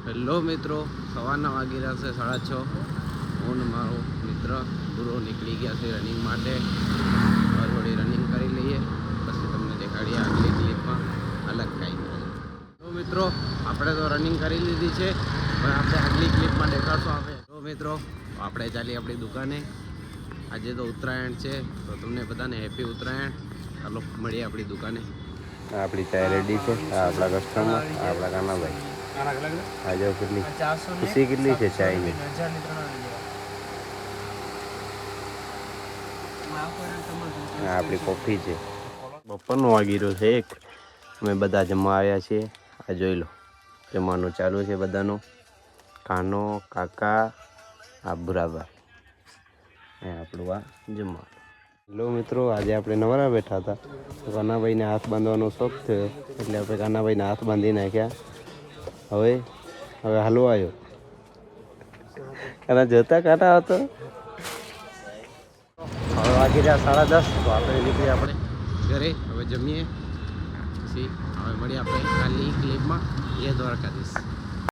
Hello મિત્રો, સવારના વાગી રહ્યા છે 6:30. હું ને મારો મિત્ર પૂરો નીકળી ગયા છે રનિંગ માટે. થોડી રનિંગ કરી લઈએ, પછી તમને દેખાડીએ આગલી ક્લિપમાં અલગ કાંઈ. તો મિત્રો, આપણે તો રનિંગ કરી લીધી છે, પણ આપણે આગલી ક્લિપમાં દેખાડશું આપણે. તો મિત્રો, આપણે ચાલીએ આપણી દુકાને. આજે તો ઉત્તરાયણ છે, તો તમને બધાને હેપી ઉત્તરાયણ. ચાલો મળીએ આપણી દુકાને. આપણી ચાય રેડી છે. આપણા કસ્ટમર, આપણા કાનાભાઈ. આજે કેટલી ખુશી કેટલી છે ચાયની? આપણી કોફી છે. બપોરનો વાગી રહ્યો છે 1. અમે બધા જમવા આવ્યા છીએ. આ જોઈ લો, જમવાનું ચાલુ છે બધાનું. કાનો, કાકા, આ બરાબર. આપણું આ જમવાનું. હેલો મિત્રો, આજે આપણે નવરા બેઠા હતા. તો કાનાભાઈને હાથ બાંધવાનો શોખ થયો, એટલે આપણે કાનાભાઈને હાથ બાંધી નાખ્યા. હવે હાલવો આવ્યો. કાના જોતા કાંટા હતો. હવે વાગી રહ્યા 10:30. તો આપણે નીકળીએ આપણે ઘરે. હવે જમીએ, પછી હવે મળીએ આપણે કાલની ક્લિપમાં. જય દ્વારકાધીશ.